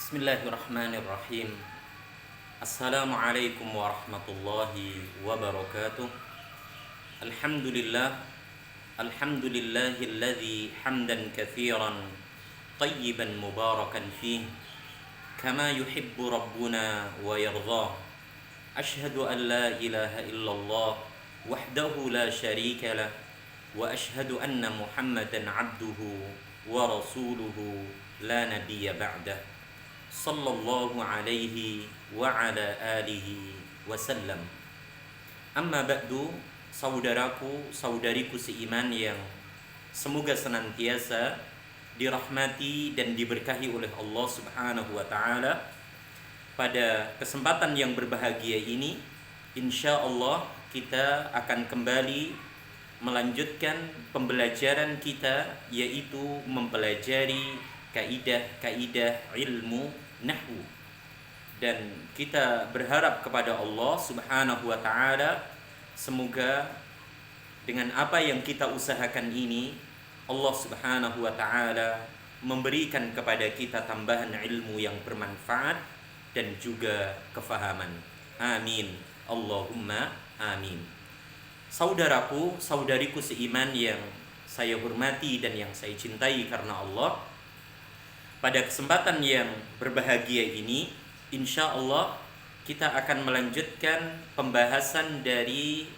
Bismillahirrahmanirrahim. Assalamualaikum warahmatullahi wabarakatuh. Alhamdulillah. Alhamdulillahilladzi hamdan katsiran tayyiban mubarakan fih kama yuhibbu rabbuna wa yardha. Ashhadu an la ilaha illallah wahdahu la syarika lah wa ashhadu anna Muhammadan abduhu wa rasuluhu la nabiyya ba'dah. Sallallahu alaihi wa ala alihi wasallam. Amma ba'du, saudaraku, saudariku seiman yang semoga senantiasa dirahmati dan diberkahi oleh Allah Subhanahu wa taala. Pada kesempatan yang berbahagia ini, insyaallah kita akan kembali melanjutkan pembelajaran kita, yaitu mempelajari kaidah-kaidah ilmu nahwu, dan kita berharap kepada Allah Subhanahu wa taala semoga dengan apa yang kita usahakan ini Allah Subhanahu wa taala memberikan kepada kita tambahan ilmu yang bermanfaat dan juga kefahaman. Amin. Allahumma amin. Saudaraku, saudariku seiman yang saya hormati dan yang saya cintai karena Allah, pada kesempatan yang berbahagia ini, insya Allah kita akan melanjutkan pembahasan dari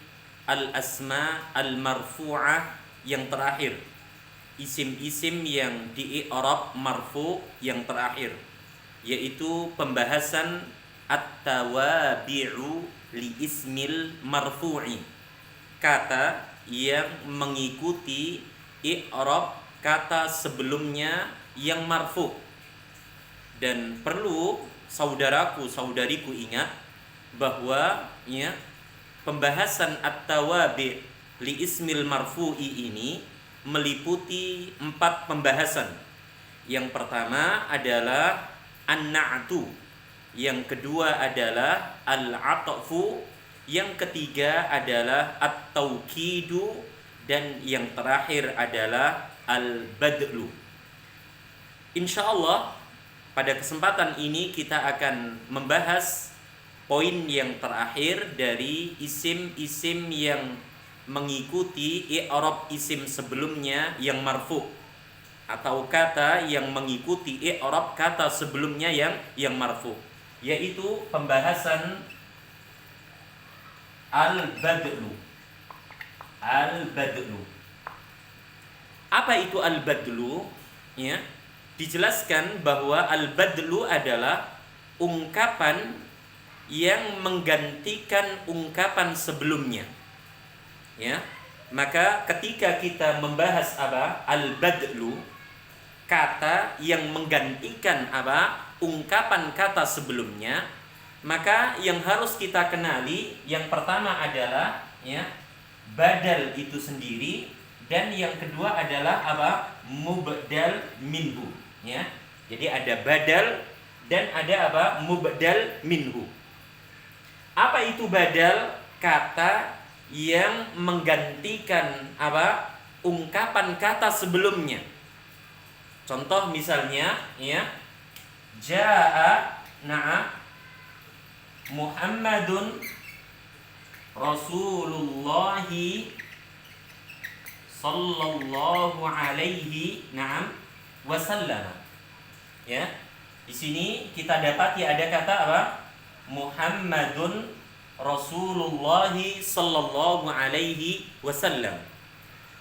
al-asma al-marfu'ah yang terakhir, isim-isim yang di-i'rab marfu' yang terakhir, yaitu pembahasan at-tawabi'u li ismil marfu'i, kata yang mengikuti i'rab kata sebelumnya yang marfu. Dan perlu saudaraku saudariku ingat bahwa pembahasan at-tawabi' li ismil marfu'i ini meliputi 4 pembahasan. Yang pertama adalah an-na'tu, yang kedua adalah al-'atfu, yang ketiga adalah at-taukidu, dan yang terakhir adalah al-badlu. Insyaallah pada kesempatan ini kita akan membahas poin yang terakhir dari isim-isim yang mengikuti i'rab isim sebelumnya yang marfu, atau kata yang mengikuti i'rab kata sebelumnya yang marfu, yaitu pembahasan al-badlu. Al-badlu. Apa itu al-badlu? Dijelaskan bahwa al-badlu adalah ungkapan yang menggantikan ungkapan sebelumnya. Maka ketika kita membahas al-badlu, kata yang menggantikan ungkapan kata sebelumnya, maka yang harus kita kenali yang pertama adalah badal itu sendiri, dan yang kedua adalah mubdal minhu. Jadi ada badal dan ada mubdal minhu. Apa itu badal? Kata yang menggantikan ungkapan kata sebelumnya. Contoh misalnya jaa Muhammadun Rasulullahi sallallahu alaihi wasallam. Di sini kita dapati ada kata Muhammadun Rasulullahi sallallahu alaihi wasallam.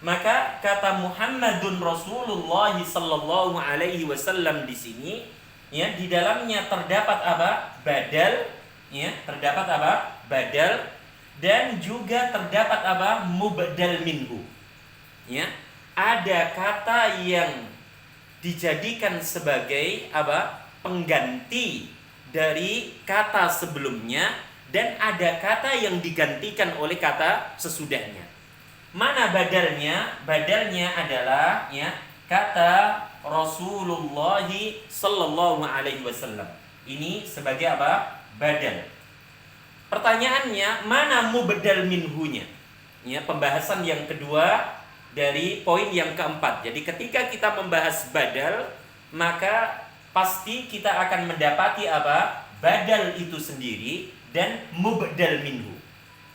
Maka kata Muhammadun Rasulullahi sallallahu alaihi wasallam di sini di dalamnya terdapat badal, terdapat badal, dan juga terdapat mubdal minhu. Ada kata yang dijadikan sebagai pengganti dari kata sebelumnya, dan ada kata yang digantikan oleh kata sesudahnya. Mana badalnya? Badalnya adalah kata Rasulullah sallallahu alaihi wasallam. Ini sebagai badal. Pertanyaannya, mana mubdal minhunya? Pembahasan yang kedua dari poin yang keempat. Jadi ketika kita membahas badal, maka pasti kita akan mendapati apa? Badal itu sendiri dan mubdal minhu.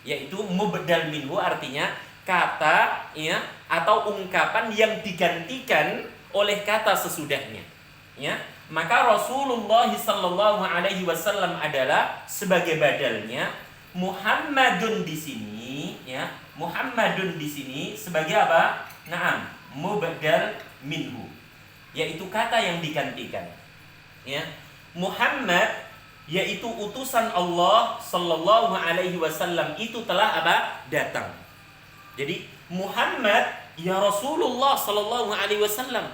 Yaitu mubdal minhu artinya kata ya atau ungkapan yang digantikan oleh kata sesudahnya. Ya, maka Rasulullah sallallahu alaihi wasallam adalah sebagai badalnya. Muhammadun di sini ya, Muhammadun di sini sebagai apa? Naam, mubdal minhu. Yaitu kata yang digantikan. Ya. Muhammad yaitu utusan Allah sallallahu alaihi wasallam itu telah apa? Datang. Jadi Muhammad ya Rasulullah sallallahu alaihi wasallam.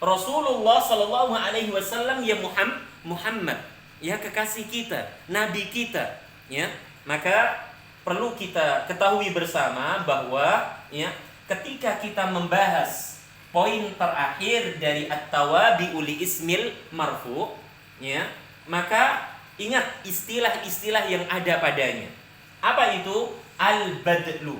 Rasulullah sallallahu alaihi wasallam ya Muhammad, ya kekasih kita, nabi kita, ya. Maka perlu kita ketahui bersama bahwa ya ketika kita membahas poin terakhir dari at-tawabi'u li ismil marfu, ya, maka ingat istilah-istilah yang ada padanya. Apa itu? Al-badlu.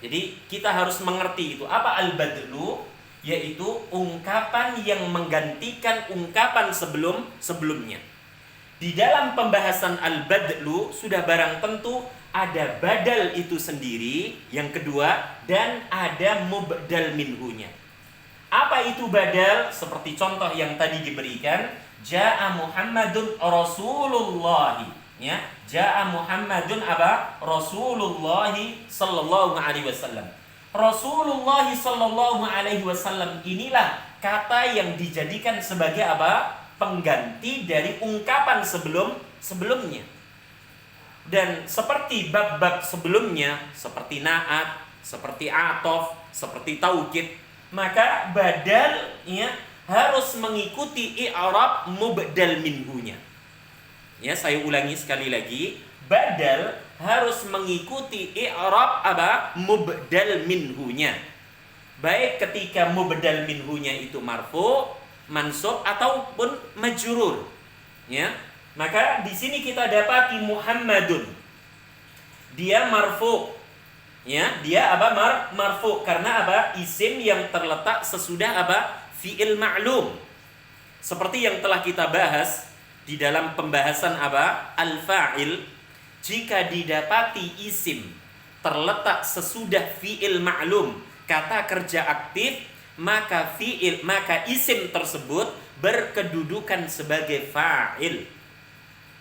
Jadi kita harus mengerti itu. Apa al-badlu? Yaitu ungkapan yang menggantikan ungkapan sebelumnya. Di dalam pembahasan al-badlu sudah barang tentu ada badal itu sendiri, yang kedua, dan ada mubdal minhunya. Apa itu badal? Seperti contoh yang tadi diberikan, Ja'a Muhammadun Rasulullah. Ya, Ja'a Muhammadun apa? Rasulullah sallallahu alaihi wasallam. Rasulullah sallallahu alaihi wasallam inilah kata yang dijadikan sebagai apa? Pengganti dari ungkapan sebelumnya. Dan seperti bab-bab sebelumnya, seperti na'at, seperti atof, seperti taukid, maka badalnya harus mengikuti i'rab mubdal minhunya. Ya, saya ulangi sekali lagi, badal harus mengikuti i'rab apa? Mubdal minhunya. Baik ketika mubdal minhunya itu marfu, mansub ataupun majrur. Ya. Maka di sini kita dapati Muhammadun. Dia marfu. Ya, dia apa? Marfu karena apa? Isim yang terletak sesudah apa? Fi'il ma'lum. Seperti yang telah kita bahas di dalam pembahasan apa? Al-fa'il. Jika didapati isim terletak sesudah fi'il ma'lum, kata kerja aktif, maka isim tersebut berkedudukan sebagai fa'il.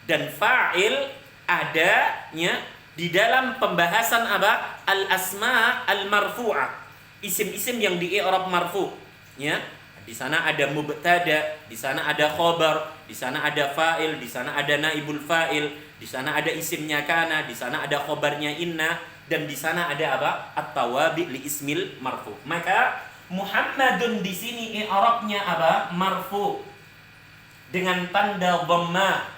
Dan fa'il adanya di dalam pembahasan apa? Al-asma al-marfu'ah. Isim-isim yang di i'rab marfu', ya. Di sana ada mubtada, di sana ada khobar, di sana ada fa'il, di sana ada naibul fa'il, di sana ada isimnya kana, di sana ada khobarnya inna, dan di sana ada apa? At-tawabi' li ismil marfu'. Maka Muhammadun di sini i'rabnya apa? Marfu' dengan tanda dhamma.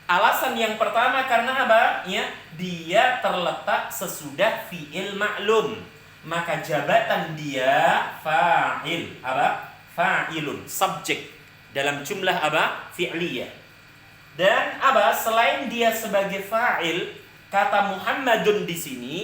Alasan yang pertama karena apa? Ya, dia terletak sesudah fi'il ma'lum. Maka jabatan dia fa'il. Apa? Fa'ilun, subjek dalam jumlah apa? Fi'liyah. Dan apa? Selain dia sebagai fa'il, kata Muhammadun di sini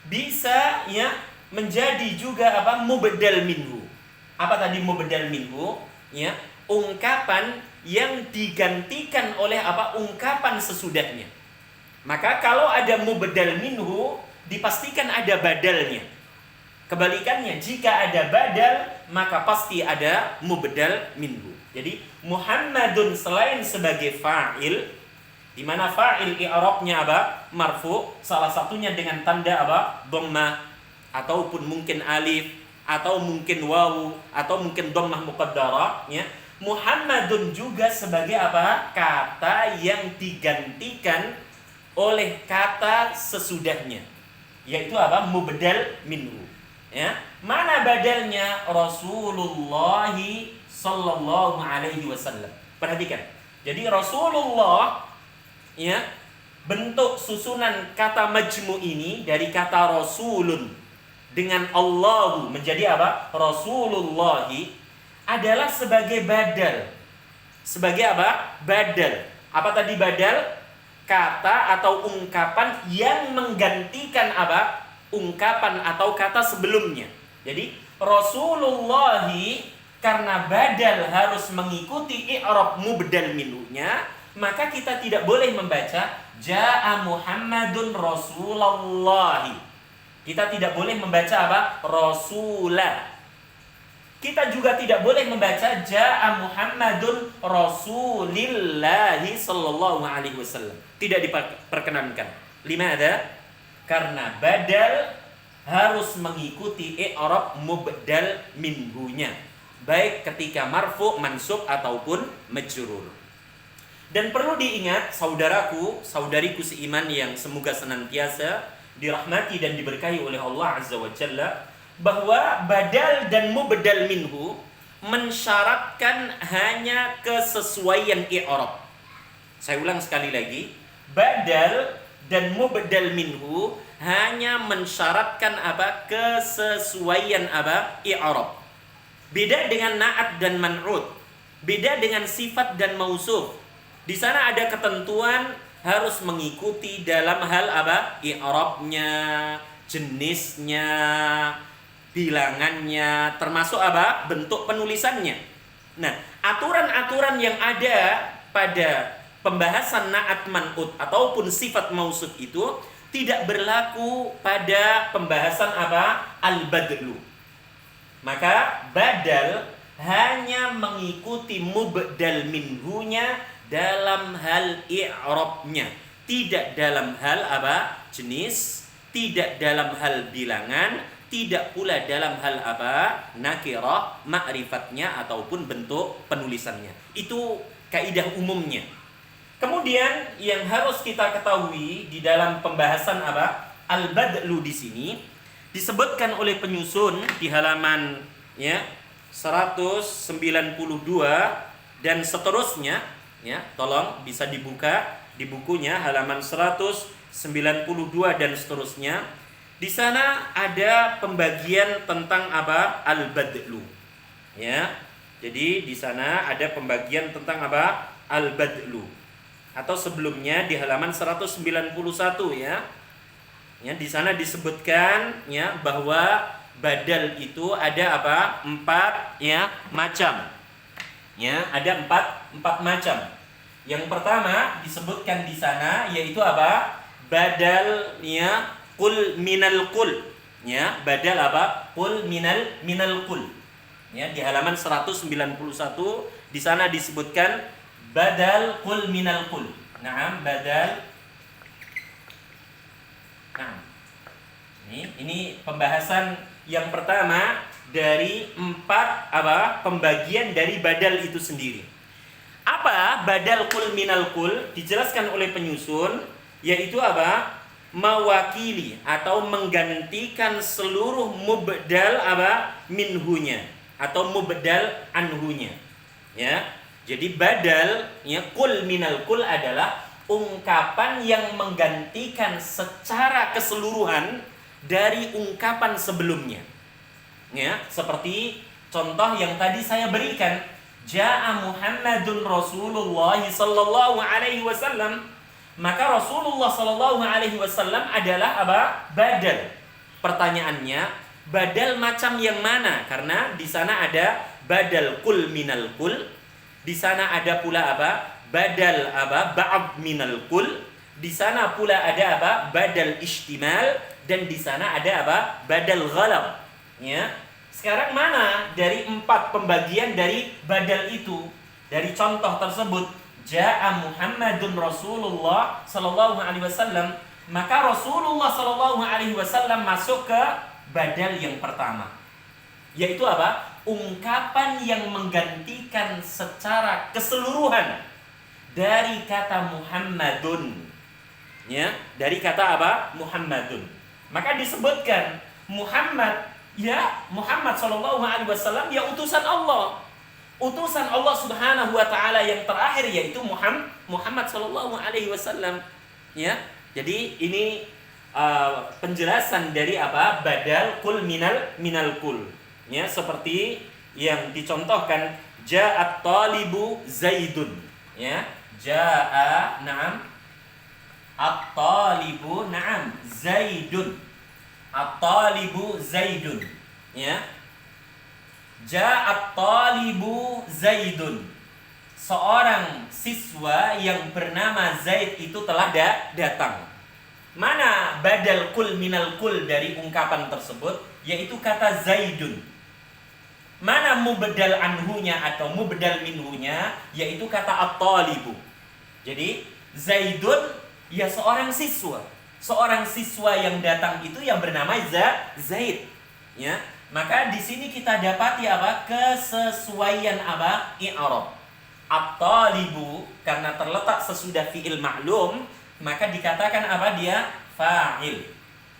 bisa ya menjadi juga apa? Mubdal minhu. Apa tadi mubdal minhu? Ya, ungkapan yang digantikan oleh apa? Ungkapan sesudahnya. Maka kalau ada mubdal minhu, dipastikan ada badalnya. Kebalikannya, jika ada badal, maka pasti ada mubdal minhu. Jadi Muhammadun selain sebagai fa'il, di mana fa'il i'rabnya apa? Marfu, salah satunya dengan tanda apa? Dhammah, ataupun mungkin alif, atau mungkin wawu, atau mungkin dhammah muqaddarah, ya. Muhammadun juga sebagai apa? Kata yang digantikan oleh kata sesudahnya, yaitu apa? Mubdal minhu. Ya, mana badalnya? Rasulullah sallallahu alaihi wasallam. Perhatikan. Jadi Rasulullah, ya, bentuk susunan kata majmu ini dari kata rasulun dengan Allahu menjadi apa? Rasulullah adalah sebagai badal. Sebagai apa? Badal. Apa tadi badal? Kata atau ungkapan yang menggantikan apa? Ungkapan atau kata sebelumnya. Jadi Rasulullah karena badal harus mengikuti i'rab mubdal minhunya, maka kita tidak boleh membaca Ja'a Muhammadun Rasulullah. Kita tidak boleh membaca apa? Rasulah. Kita juga tidak boleh membaca Ja'a Muhammadun Rasulillahi sallallahu alaihi wasallam. Tidak diperkenankan. Limada? Karena badal harus mengikuti i'rab mubdal minhunya, baik ketika marfu, mansub ataupun majrur. Dan perlu diingat saudaraku, saudariku seiman yang semoga senantiasa dirahmati dan diberkahi oleh Allah Azza wa Jalla, bahwa badal dan mubdal minhu mensyaratkan hanya kesesuaian i'rab. Saya ulang sekali lagi, badal dan mubdal minhu hanya mensyaratkan apa? Kesesuaian apa? I'rab. Beda dengan na'at dan man'ut, beda dengan sifat dan mausuf. Di sana ada ketentuan harus mengikuti dalam hal apa? I'rabnya, jenisnya, bilangannya, termasuk apa? Bentuk penulisannya. Nah, aturan-aturan yang ada pada pembahasan na'at man'ut ataupun sifat mausuf itu tidak berlaku pada pembahasan apa? Al-badlu. Maka badal hanya mengikuti mubdal minhunya dalam hal i'rabnya, tidak dalam hal apa? Jenis, tidak dalam hal bilangan, tidak pula dalam hal apa? Nakirah, ma'rifatnya ataupun bentuk penulisannya. Itu kaidah umumnya. Kemudian yang harus kita ketahui di dalam pembahasan apa? Al-badlu di sini disebutkan oleh penyusun di halaman ya 192 dan seterusnya ya. Tolong bisa dibuka di bukunya halaman 192 dan seterusnya. Di sana ada pembagian tentang apa? Al-badlu. Ya. Jadi di sana ada pembagian tentang apa? Al-badlu. Atau sebelumnya di halaman 191 ya. Ya, di sana disebutkan ya bahwa badal itu ada apa? 4 ya macam. Ya, ada 4 macam. Yang pertama disebutkan di sana yaitu apa? Badal ya qul minal qul. Ya, badal apa? Qul minal qul. Ya, di halaman 191 di sana disebutkan badal qul minal qul. Naam, badal. Nah, ini pembahasan yang pertama dari 4 apa? Pembagian dari badal itu sendiri. Apa badal qul minal qul? Dijelaskan oleh penyusun yaitu apa? Mewakili atau menggantikan seluruh mubdal apa? Minhunya atau mubdal anhunya. Ya. Jadi badal ya qul minal qul adalah ungkapan yang menggantikan secara keseluruhan dari ungkapan sebelumnya. Ya, seperti contoh yang tadi saya berikan, Ja'a Muhammadun Rasulullah sallallahu alaihi wasallam. Maka Rasulullah sallallahu alaihi wasallam adalah apa? Badal. Pertanyaannya, badal macam yang mana? Karena di sana ada badal qul minal qul. Di sana ada pula apa? Badal apa? Ba'd minal qul. Di sana pula ada apa? Badal istimal. Dan di sana ada apa? Badal ghalab. Ya. Sekarang mana dari 4 pembagian dari badal itu? Dari contoh tersebut, Ja'a Muhammadun Rasulullah sallallahu alaihi wasallam, maka Rasulullah sallallahu alaihi wasallam masuk ke badal yang pertama. Yaitu apa? Ungkapan yang menggantikan secara keseluruhan dari kata Muhammadun. Ya, dari kata apa? Muhammadun. Maka disebutkan Muhammad, ya Muhammad sallallahu alaihi wasallam ya utusan Allah. Utusan Allah Subhanahu wa taala yang terakhir yaitu Muhammad sallallahu alaihi wasallam. Ya. Jadi ini penjelasan dari apa? Badal qul minal qul. Ya, seperti yang dicontohkan ja'at talibu Zaidun. Ya. Ja'a na'am at-talibu na'am Zaidun. At-talibu Zaidun. Ya. Ja'at talibu Zaidun. Seorang siswa yang bernama Zaid itu telah datang. Mana badal kul minal kul dari ungkapan tersebut? Yaitu kata Zaidun. Mana mubdal anhunya atau mubdal minhunya? Yaitu kata at-talibu. Jadi Zaidun ya seorang siswa. Seorang siswa yang datang itu yang bernama Zaid. Ya. Maka di sini kita dapati apa? Kesesuaian apa? I'rab. At-talibu karena terletak sesudah fi'il ma'lum, maka dikatakan apa dia? Fa'il.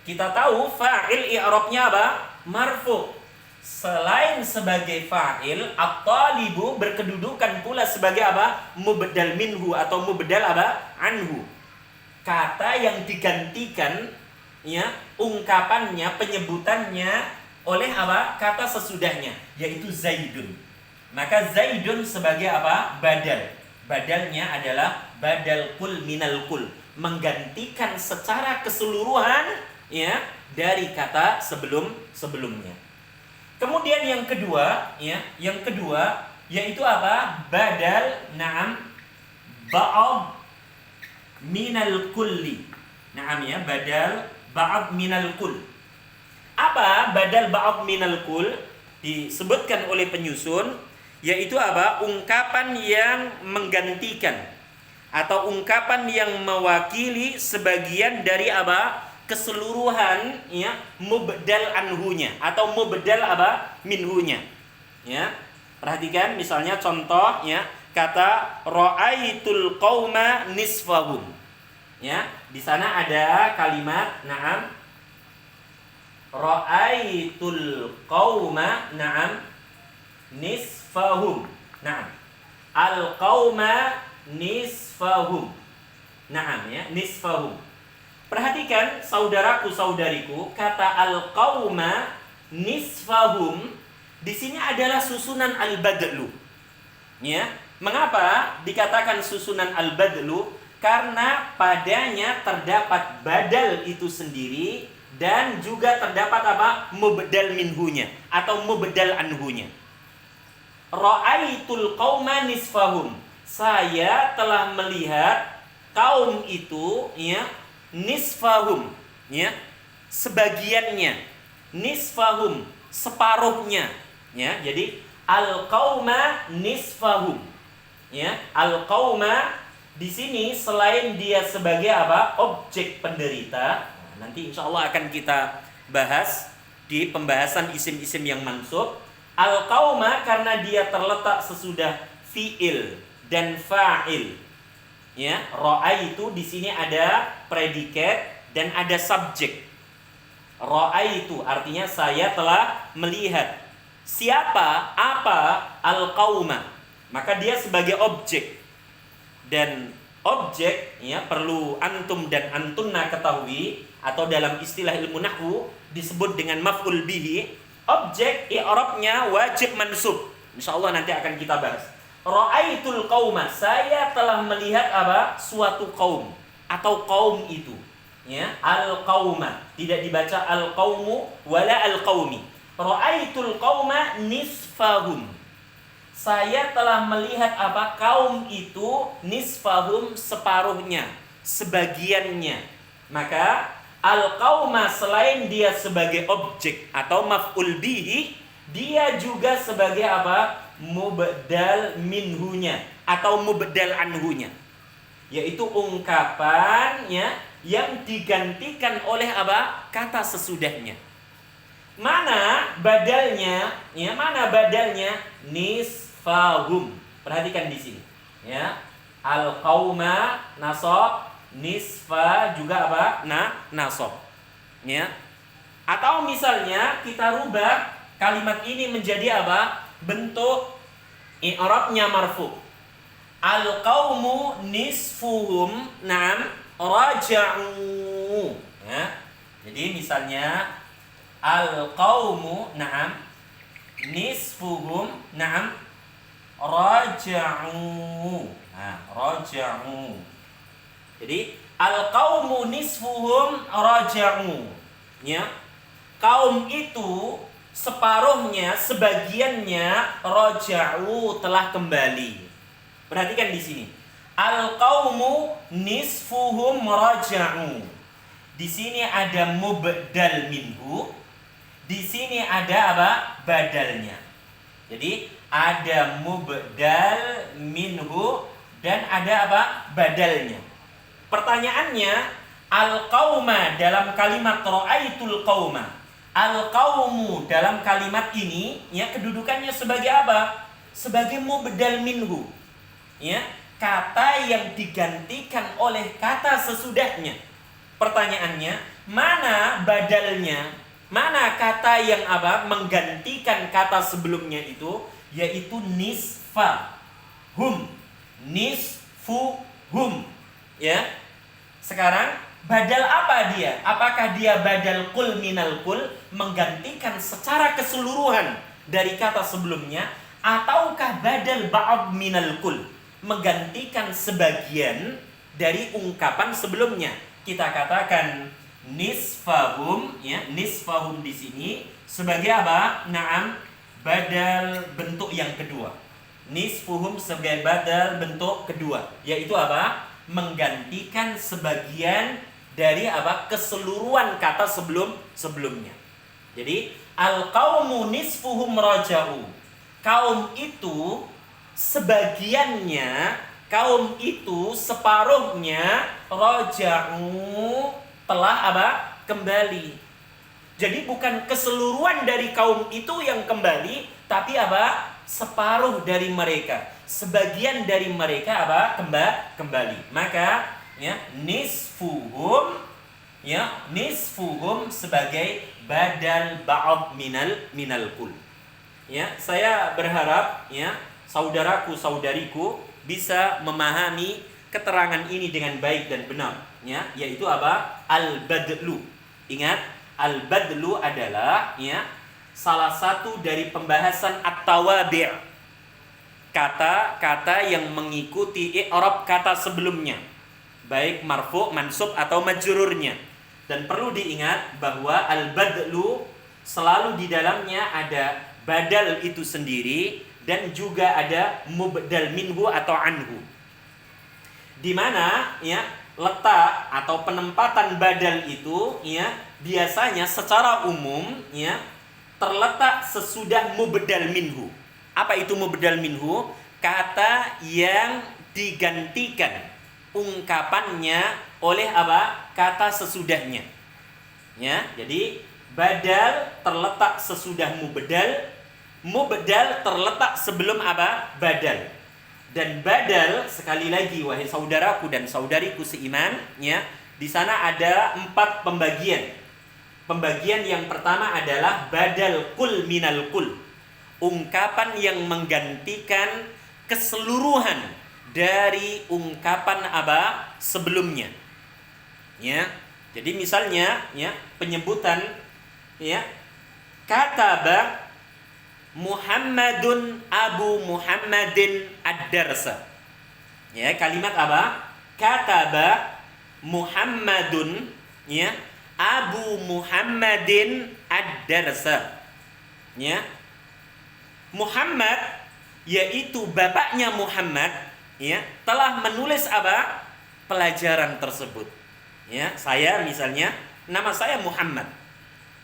Kita tahu fa'il i'rabnya apa? Marfu. Selain sebagai fa'il, at-talibu berkedudukan pula sebagai apa? Mubdal minhu atau mubdal apa? Anhu. Kata yang digantikan ya, ungkapannya, penyebutannya oleh apa? Kata sesudahnya, yaitu Zaidun. Maka Zaidun sebagai apa? Badal. Badalnya adalah badal kul minal kul, menggantikan secara keseluruhan ya dari kata sebelumnya. Kemudian yang kedua ya, yaitu apa? Badal na'am ba'd minal kulli. Na'am ya, badal ba'd minal kull. Apa badal ba'd minal kul? Disebutkan oleh penyusun, yaitu apa? Ungkapan yang menggantikan atau ungkapan yang mewakili sebagian dari apa? Keseluruhan ya, mubdal anhunya atau mubdal apa? Minhunya. Ya. Perhatikan misalnya contoh ya, kata ra'aitul qauma nisfahum. Ya, di sana ada kalimat na'am ra'aitul qauma na'am nisfahum. Na'am. Al qauma nisfahum. Na'am ya, nisfahum. Perhatikan saudaraku saudariku, kata al qauma nisfahum di sini adalah susunan al-badlu. Ya. Mengapa dikatakan susunan al-badlu? Karena padanya terdapat badal itu sendiri dan juga terdapat apa? Mubdal minhunya atau mubdal anhunya. Ra'aitul qauma nisfahum. Saya telah melihat kaum itu ya, nisfahum ya, sebagiannya. Nisfahum, separuhnya ya. Jadi al qauma nisfahum. Ya, al qauma di sini selain dia sebagai apa? Objek penderita. Nanti insya Allah akan kita bahas di pembahasan isim-isim yang mansub. Al-qauma karena dia terletak sesudah fi'il dan fa'il. Ya, ra'aitu di sini ada predikat dan ada subjek. Ra'aitu artinya saya telah melihat. Siapa? Apa? Al-qauma. Maka dia sebagai objek. Dan objek ya perlu antum dan antunna ketahui, atau dalam istilah ilmu nahwu disebut dengan maf'ul bihi. Objek i'rabnya wajib mansub. Insyaallah nanti akan kita bahas. Ra'aitul qauma, saya telah melihat apa? Suatu kaum atau kaum itu. Ya, al qauma. Tidak dibaca al qaumu wala al qaumi. Ra'aitul qauma nisfahum. Saya telah melihat apa? Kaum itu nisfahum, separuhnya, sebagiannya. Maka al-qauma selain dia sebagai objek atau maf'ul bihi, dia juga sebagai apa? Mubdal minhunya atau mubdal anhunya. Yaitu ungkapannya yang digantikan oleh apa? Kata sesudahnya. Mana badalnya? Ya, mana badalnya? Nisfahum. Perhatikan di sini. Ya. Al-qauma nasab, nisfa juga apa? Nasab. Ya. Atau misalnya kita rubah kalimat ini menjadi apa? Bentuk i'rabnya marfu. Al-qaumu nisfuhum nam raja'u. Ya. Jadi misalnya al-qaumu na'am nisfuhum na'am raja'u. Nah, raja'u. Jadi al-qaumu nisfuhum raja'u. Ya. Kaum itu separuhnya, sebagiannya raja'u telah kembali. Perhatikan di sini. Al-qaumu nisfuhum raja'u. Di sini ada mubdal minhu. Di sini ada apa? Badalnya. Jadi ada mubdal minhu dan ada apa? Badalnya. Pertanyaannya, al-qauma dalam kalimat ra'aitul qauma. Al-qaumu dalam kalimat ini ya kedudukannya sebagai apa? Sebagai mubdal minhu. Ya, kata yang digantikan oleh kata sesudahnya. Pertanyaannya, mana badalnya? Mana kata yang apa? Menggantikan kata sebelumnya itu, yaitu nisfa hum. Nisfuhum. Ya. Sekarang badal apa dia? Apakah dia badal kul minal kul, menggantikan secara keseluruhan dari kata sebelumnya, ataukah badal ba'd minal kul, menggantikan sebagian dari ungkapan sebelumnya? Kita katakan nisfahum, ya, nisfahum di sini sebagai apa? Naam, badal bentuk yang kedua. Nisfuhum sebagai badal bentuk kedua, yaitu apa? Menggantikan sebagian dari apa? Keseluruhan kata sebelumnya. Jadi al-qaumu nisfuhum raja'u. Kaum itu sebagiannya, kaum itu separuhnya raja'u telah apa? Kembali. Jadi bukan keseluruhan dari kaum itu yang kembali, tapi apa? Separuh dari mereka, sebagian dari mereka apa? Kembali. Maka ya nisfuhum, ya nisfuhum sebagai badal ba'd minal kul. Ya, saya berharap ya saudaraku saudariku bisa memahami keterangan ini dengan baik dan benar, ya, yaitu apa? Al-badlu. Ingat, al-badlu adalah ya salah satu dari pembahasan at-tawabi', kata-kata yang mengikuti i'rab kata sebelumnya, baik marfu', mansub atau majrurnya. Dan perlu diingat bahwa al-badlu selalu di dalamnya ada badal itu sendiri dan juga ada mubdal minhu atau anhu. Di mana ya letak atau penempatan badal itu ya biasanya secara umum ya terletak sesudah mubdal minhu. Apa itu mubdal minhu? Kata yang digantikan ungkapannya oleh apa? Kata sesudahnya. Ya, jadi badal terletak sesudah mubdal, mubdal terletak sebelum apa? Badal. Dan badal, sekali lagi wahai saudaraku dan saudariku seiman, ya, di sana ada 4 pembagian. Pembagian yang pertama adalah badal kul minal kul. Ungkapan yang menggantikan keseluruhan dari ungkapan apa? Sebelumnya. Ya. Jadi misalnya ya, penyebutan ya kataba Muhammadun Abu Muhammadin ad-darsa. Ya, kalimat apa? Kataba Muhammadun ya Abu Muhammadin ad-darsa. Ya. Muhammad yaitu bapaknya Muhammad ya telah menulis apa? Pelajaran tersebut. Ya, saya misalnya nama saya Muhammad.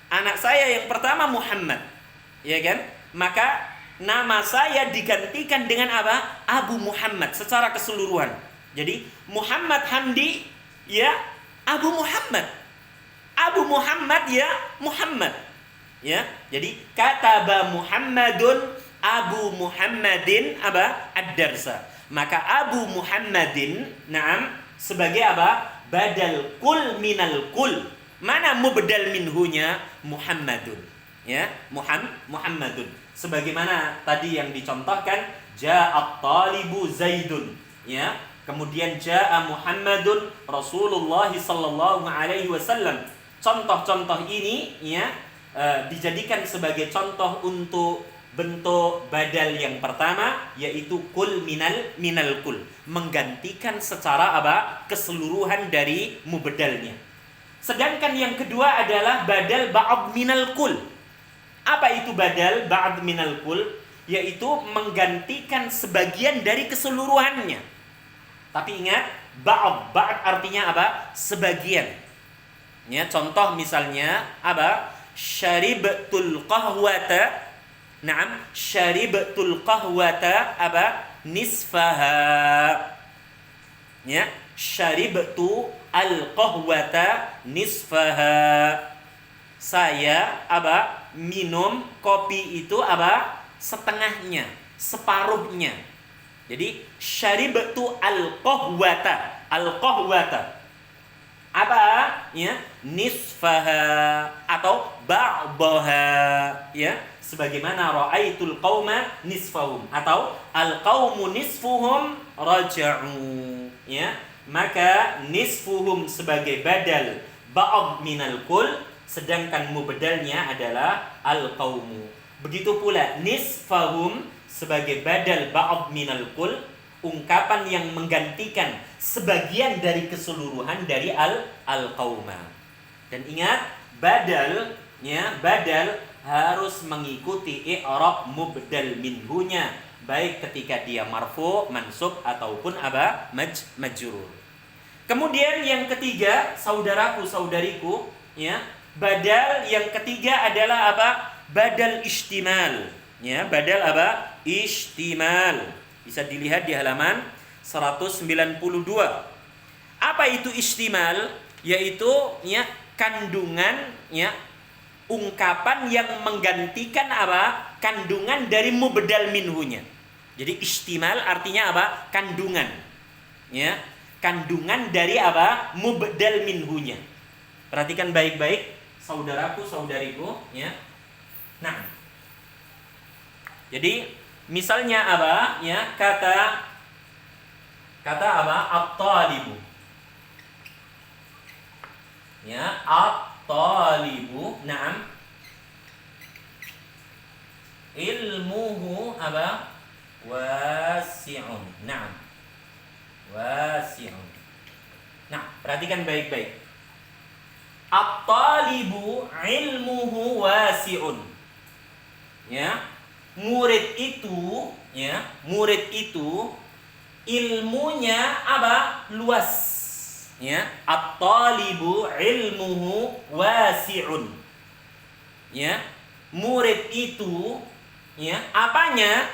Anak saya yang pertama Muhammad. Ya kan? Maka nama saya digantikan dengan apa? Abu Muhammad secara keseluruhan. Jadi Muhammad Hamdi ya Abu Muhammad. Abu Muhammad ya Muhammad. Ya, jadi kataba Muhammadun Abu Muhammadin apa? Ad-darsa. Maka Abu Muhammadin na'am sebagai apa? Badal kul minal kul. Mana mubdal minhunya? Muhammadun. Ya, Muhammadun. Sebagaimana tadi yang dicontohkan, ja'at talibu Zaidun. Ya, kemudian ja'a Muhammadun Rasulullah sallallahu alaihi wasallam. Contoh-contoh ini ya dijadikan sebagai contoh untuk bentuk badal yang pertama, yaitu kul minal kul, menggantikan secara apa? Keseluruhan dari mubdalnya. Sedangkan yang kedua adalah badal ba'd minal kul. Apa itu badal ba'd minal kull? Yaitu menggantikan sebagian dari keseluruhannya. Tapi ingat, ba'd artinya apa? Sebagian. Ya, contoh misalnya apa? Syaribtul qahwata. Naam, syaribtul qahwata apa? Nisfaha. Ya, syaribtu al-qahwata nisfaha. Saya apa? Minum kopi itu apa? Setengahnya, separuhnya. Jadi syaribtu al-qahwata. Al-qahwata apa? Ya, nisfaha atau ba'daha, ya. Sebagaimana ra'aitul qauma nisfahum atau al-qaumu nisfuhum raja'u, ya. Maka nisfuhum sebagai badal ba'd minal kull, sedangkan mubdalnya adalah al-qaumu. Begitu pula nisfahum sebagai badal ba'd minal kull, ungkapan yang menggantikan sebagian dari keseluruhan dari al-qauma. Dan ingat, badal harus mengikuti i'rab mubdal minhunya, baik ketika dia marfu, mansub ataupun apa? Majrur. Kemudian yang ketiga, saudaraku saudariku, ya, badal yang ketiga adalah apa? Badal istimal. Ya, badal apa? Istimal. Bisa dilihat di halaman 192. Apa itu istimal? Yaitu ya kandungan, ya, ungkapan yang menggantikan apa? Kandungan dari mubdal minhunya. Jadi istimal artinya apa? Kandungan. Ya, kandungan dari apa? Mubdal minhunya. Perhatikan baik-baik, saudaraku saudariku, ya. Nah, jadi misalnya apa? Ya, kata apa? At-talibu. Ya, at-talibu. Naam. Ilmuhu apa? Wasi'un. Naam. Wasi'un. Nah, perhatikan baik-baik. At-talibu ilmuhu wasi'un. Ya. Murid itu, ya, murid itu ilmunya apa? Luas. Ya, at-talibu ilmuhu wasi'un. Ya, murid itu, ya, apanya?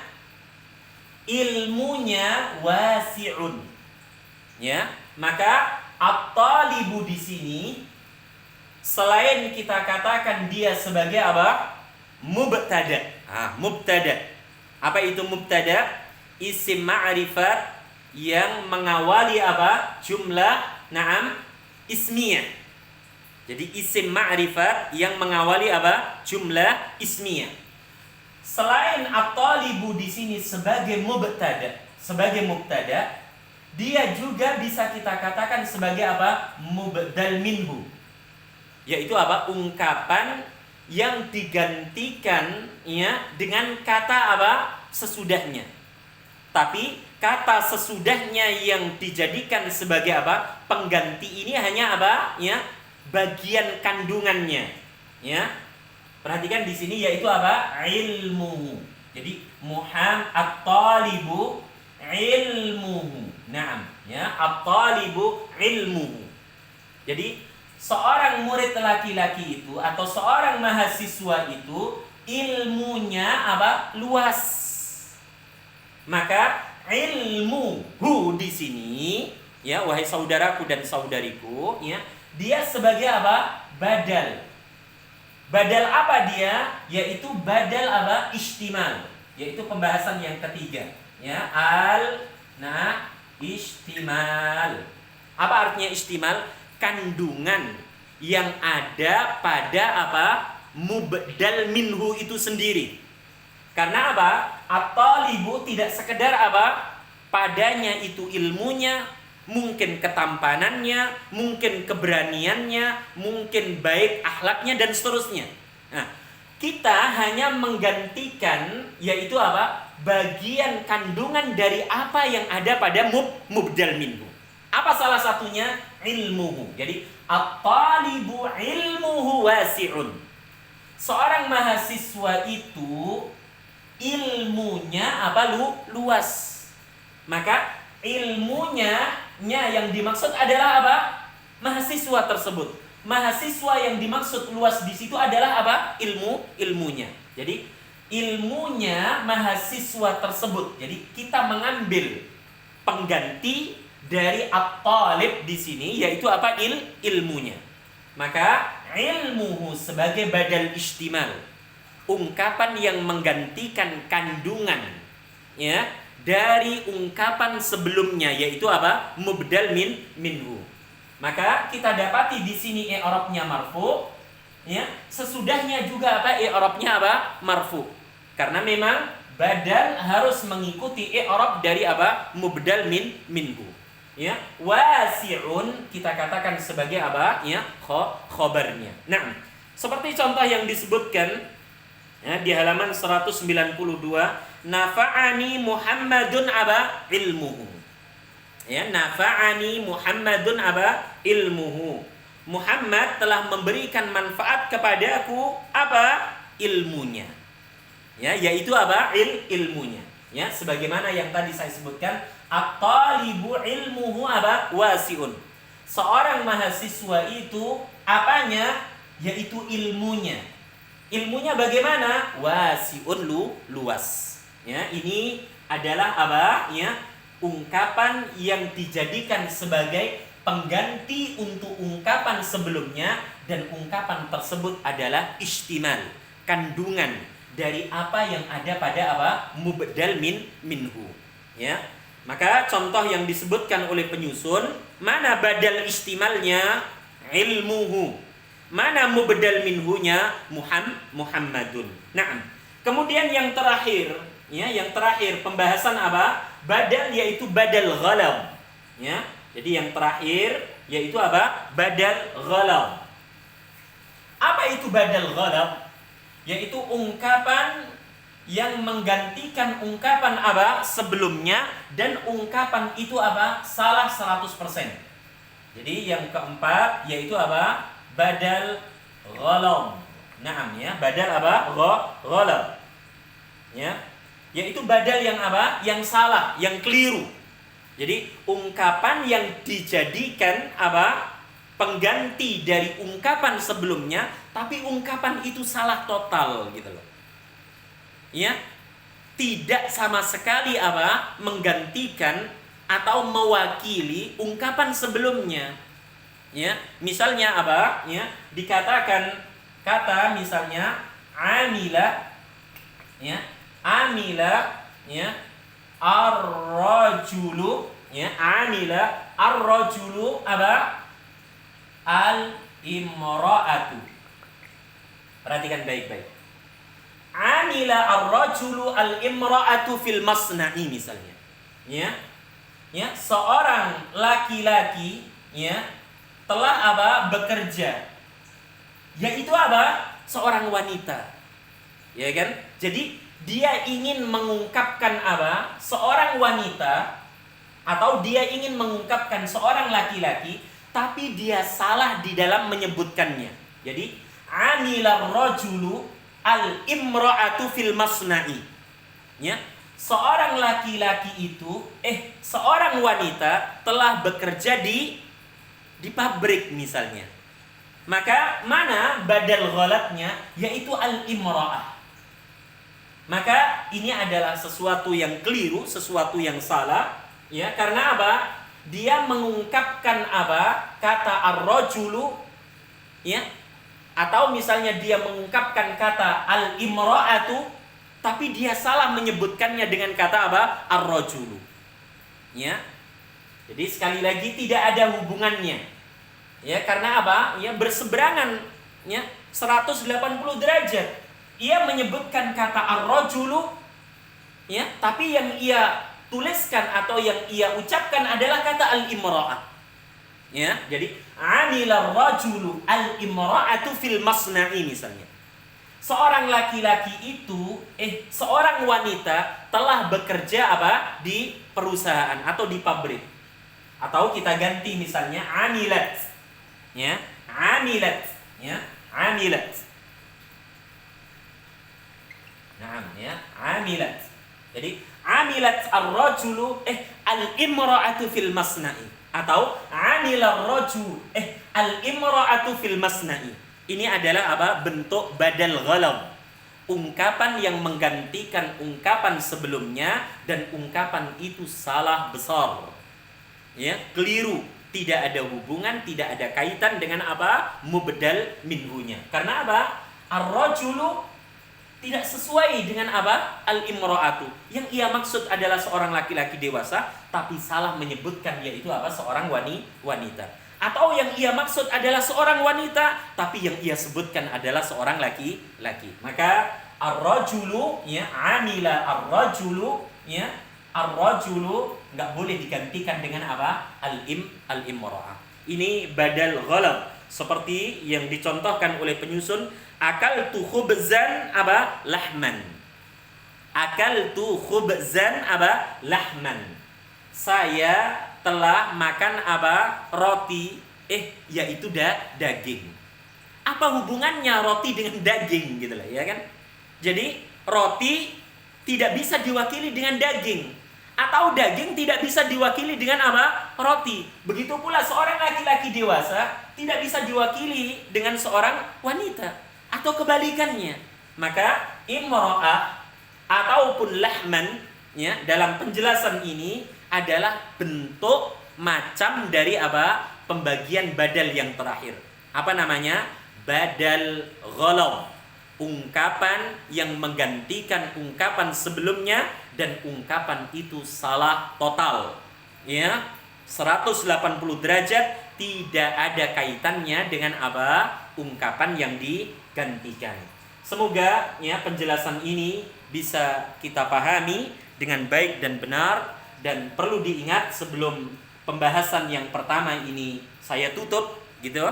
Ilmunya wasi'un. Ya, maka at-talibu di sini selain kita katakan dia sebagai apa? Mubtada. Mubtada. Apa itu mubtada? Isim ma'rifat yang mengawali apa? Jumlah, naam, ismiyah. Jadi isim ma'rifat yang mengawali apa? Jumlah ismiyah. Selain at-talibu di sini sebagai mubtada, dia juga bisa kita katakan sebagai apa? Mubdal minhu. Yaitu apa? Ungkapan yang digantikan, ya, dengan kata apa? Sesudahnya. Tapi kata sesudahnya yang dijadikan sebagai apa? Pengganti ini hanya apa? Ya, bagian kandungannya. Ya. Perhatikan di sini yaitu apa? Ilmu. Jadi Muhammad at-talibu ilmuhu. Naam, ya, at-talibu ilmuhu. Jadi seorang murid laki-laki itu atau seorang mahasiswa itu ilmunya apa? Luas. Maka ilmuhu di sini, ya, wahai saudaraku dan saudariku, ya, dia sebagai apa? Badal. Badal apa dia? Yaitu badal apa? Istimal. Yaitu pembahasan yang ketiga, ya, istimal. Apa artinya istimal? Kandungan yang ada pada apa? Mubdal minhu itu sendiri. Karena apa? At-talibu tidak sekedar apa? Padanya itu ilmunya, mungkin ketampanannya, mungkin keberaniannya, mungkin baik akhlaknya dan seterusnya. Nah, kita hanya menggantikan yaitu apa? Bagian kandungan dari apa yang ada pada mubdal minhu. Apa salah satunya? Ilmuhu. Jadi at-talibu ilmuhu wasi'un. Seorang mahasiswa itu ilmunya apa luas. Maka ilmunya yang dimaksud adalah apa? Mahasiswa tersebut. Mahasiswa yang dimaksud luas di situ adalah apa? Ilmunya. Jadi ilmunya mahasiswa tersebut. Jadi kita mengambil pengganti dari at-talib di sini yaitu apa? Ilmunya. Maka ilmuhu sebagai badal istimal, ungkapan yang menggantikan kandungan ya dari ungkapan sebelumnya yaitu apa? Mubdal minhu. Maka kita dapati di sini i'rabnya marfu ya, sesudahnya juga apa? I'rabnya apa? Marfu. Karena memang badal harus mengikuti i'rab dari apa? Mubdal minhu. Ya, wasi'un kita katakan sebagai apa? Ya, khobarnya. Nah, seperti contoh yang disebutkan ya, di halaman 192, nafa'ani Muhammadun aba ilmuhu. Ya, nafa'ani Muhammadun aba ilmuhu. Muhammad telah memberikan manfaat kepadaku apa? Ilmunya. Ya, yaitu apa? Ilmunya. Ya, sebagaimana yang tadi saya sebutkan, at-talibu ilmuhu apa? Wasi'un. Seorang mahasiswa itu apanya? Yaitu ilmunya. Ilmunya bagaimana? Wasi'un luas. Ya, ini adalah apa? Ya, ungkapan yang dijadikan sebagai pengganti untuk ungkapan sebelumnya dan ungkapan tersebut adalah istimal, kandungan dari apa yang ada pada apa? Mubdal minhu. Ya. Maka contoh yang disebutkan oleh penyusun, mana badal istimalnya? Ilmuhu. Mana mubdal minhunya? Muhammadun. Nah, kemudian yang terakhir, ya, yang terakhir pembahasan apa? Badal yaitu badal ghalab. Ya. Jadi yang terakhir yaitu apa? Badal ghalab. Apa itu badal ghalab? Yaitu ungkapan yang menggantikan ungkapan apa sebelumnya dan ungkapan itu apa salah 100%. Jadi yang keempat yaitu apa? Badal ghalam. Naam ya, badal apa? Ghalam. Ya. Yaitu badal yang apa? Yang salah, yang keliru. Jadi ungkapan yang dijadikan apa? Pengganti dari ungkapan sebelumnya, tapi ungkapan itu salah total gitu loh. Ya, tidak sama sekali apa? Menggantikan atau mewakili ungkapan sebelumnya. Ya, misalnya apa? Ya, dikatakan kata misalnya amila, ya, amila, ya, ar-rajulu, ya, amila ar-rajulu apa? Al-imra'atu. Perhatikan baik-baik. Amila ar-rajulu al-imra'atu fil masna'i misalnya. Ya. Ya, seorang laki-laki ya telah apa? Bekerja. Yaitu apa? Seorang wanita. Ya kan? Jadi dia ingin mengungkapkan apa? Seorang wanita atau dia ingin mengungkapkan seorang laki-laki tapi dia salah di dalam menyebutkannya. Jadi amila rajulu al-imra'atu fil masna'i. Ya. Seorang laki-laki itu seorang wanita telah bekerja di pabrik misalnya. Maka mana badal ghalatnya? Yaitu al-imra'ah. Maka ini adalah sesuatu yang keliru, sesuatu yang salah, ya, karena apa? Dia mengungkapkan apa? Kata ar-rajulu, ya, atau misalnya dia mengungkapkan kata al-imra'atu, tapi dia salah menyebutkannya dengan kata apa? Ar-rajulu. Ya. Jadi sekali lagi tidak ada hubungannya. Ya, karena apa? Ya, berseberangan, ya, 180 derajat. Ia menyebutkan kata ar-rajulu, ya, tapi yang ia tuliskan atau yang ia ucapkan adalah kata al-imra'ah. Ya, jadi amila rajulu al-imra'atu fil masna'i misalnya. Seorang laki-laki itu seorang wanita telah bekerja apa? Di perusahaan atau di pabrik. Atau kita ganti misalnya amilat. Ya, amilat, ya, amilat. Naam, ya, amilat. Jadi amilat ar-rajulu al-imra'atu fil masna'i, atau amila ar-rajul al-imra'atu fil masna'i. Ini adalah apa? Bentuk badal ghalab. Ungkapan yang menggantikan ungkapan sebelumnya, dan ungkapan itu salah besar. Ya, keliru, tidak ada hubungan, tidak ada kaitan dengan apa? Mubdal minhunya. Karena apa? Ar-rajulu tidak sesuai dengan apa? Al-imra'atu. Yang ia maksud adalah seorang laki-laki dewasa, tapi salah menyebutkan yaitu apa? Seorang wanita. Atau yang ia maksud adalah seorang wanita, tapi yang ia sebutkan adalah seorang laki-laki. Maka ar-rajulu, ya, amila ar-rajulu, ya, ar-rajulu enggak boleh digantikan dengan apa? Al-imra'ah. Ini badal ghalab, seperti yang dicontohkan oleh penyusun, akaltu khubzan apa? Lahman. Akaltu khubzan apa? Lahman. Saya telah makan apa? Roti, yaitu daging. Apa hubungannya roti dengan daging gitu lah, ya kan? Jadi roti tidak bisa diwakili dengan daging, atau daging tidak bisa diwakili dengan apa? Roti. Begitu pula seorang laki-laki dewasa tidak bisa diwakili dengan seorang wanita, atau kebalikannya. Maka imra'ah ataupun lahman, ya, dalam penjelasan ini adalah bentuk macam dari apa? Pembagian badal yang terakhir. Apa namanya? Badal ghalab. Ungkapan yang menggantikan ungkapan sebelumnya, dan ungkapan itu salah total. Ya, 180 derajat, tidak ada kaitannya dengan apa? Ungkapan yang digantikan. Semoga ya penjelasan ini bisa kita pahami dengan baik dan benar. Dan perlu diingat sebelum pembahasan yang pertama ini saya tutup, gitu.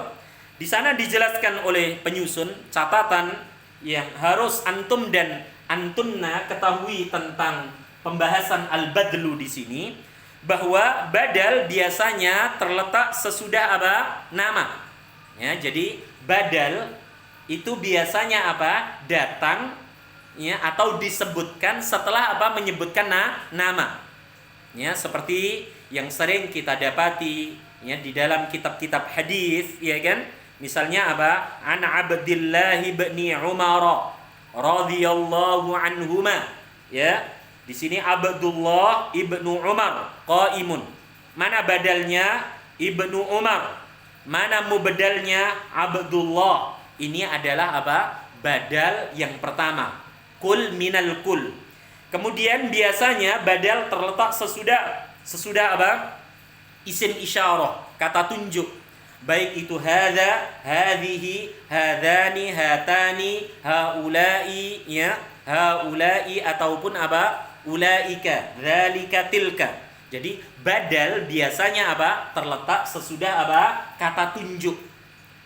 Di sana dijelaskan oleh penyusun catatan yang harus antum dan antunna ketahui tentang pembahasan al-badlu di sini, bahwa badal biasanya terletak sesudah apa? Nama. Ya, jadi badal itu biasanya apa? Datang, ya, atau disebutkan setelah apa? Menyebutkan nama. Ya, seperti yang sering kita dapati ya di dalam kitab-kitab hadis, ya kan? Misalnya apa? An Abdillah bin Umar radhiyallahu anhuma. Ya, di sini Abdullah ibnu Umar qaimun. Mana badalnya? Ibnu Umar. Mana mubdalnya? Abdullah. Ini adalah apa? Badal yang pertama. Kul minal kul. Kemudian biasanya badal terletak sesudah apa? Isim isyarah, kata tunjuk. Baik itu hadza, hadhihi, hadani, hatani, haula'i, ya, haula'i, ataupun apa? Ulaika, dzalika, tilka. Jadi badal biasanya apa? Terletak sesudah apa? Kata tunjuk.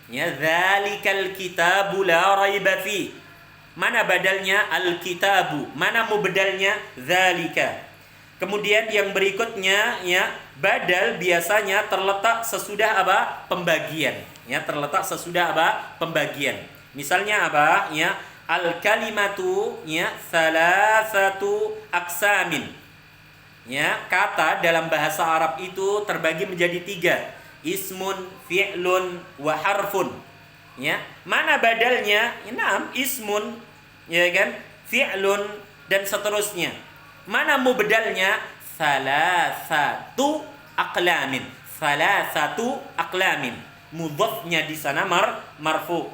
Ya, dzalikal kitabu la raiba fi. Mana badalnya? Al-kitabu. Mana mubdalnya? Dzalika. Kemudian yang berikutnya, ya, badal biasanya terletak sesudah apa? Pembagian. Ya, terletak sesudah apa? Pembagian. Misalnya apa? Ya, al-kalimatu, ya, salasatu aqsamin. Ya, kata dalam bahasa Arab itu terbagi menjadi 3. Ismun, fi'lun, wa harfun. Ya, mana badalnya? Naam, ismun, ya kan? Fi'lun dan seterusnya. Mana mubdalnya? Salasatu aqlamin. Salasatu aqlamin. Mudhafnya di sana marfu.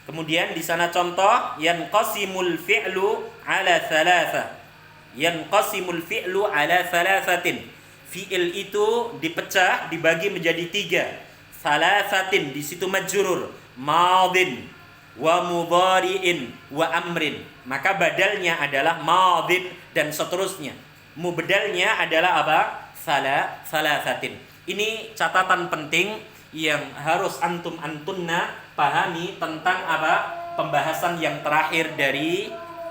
Kemudian di sana contoh yanqasimul fi'lu ala thalatha. Yanqasimul fi'lu ala thalathatin. Fi'il itu dipecah, dibagi menjadi 3. Thalathatin di situ majrur, madin wa mudhari'in wa amrin. Maka badalnya adalah madin dan seterusnya. Mubdalnya adalah apa? Salasatin. Ini catatan penting yang harus antunna pahami tentang apa? Pembahasan yang terakhir dari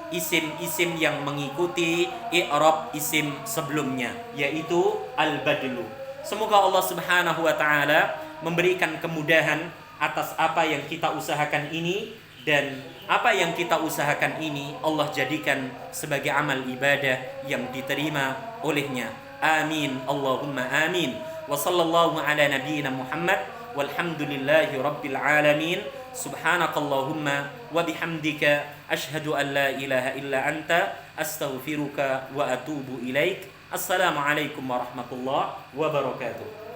isim-isim yang mengikuti i'rab isim sebelumnya, yaitu al-badlu. Semoga Allah Subhanahu wa taala memberikan kemudahan atas apa yang kita usahakan ini, dan Apa yang kita usahakan ini Allah jadikan sebagai amal ibadah yang diterima olehnya. Amin, Allahumma amin. Wa sallallahu ala nabiyyina Muhammad walhamdulillahi rabbil alamin. Subhanakallahumma wa bihamdika asyhadu an la ilaha illa anta astaghfiruka wa atubu ilaik. Assalamualaikum warahmatullahi wabarakatuh.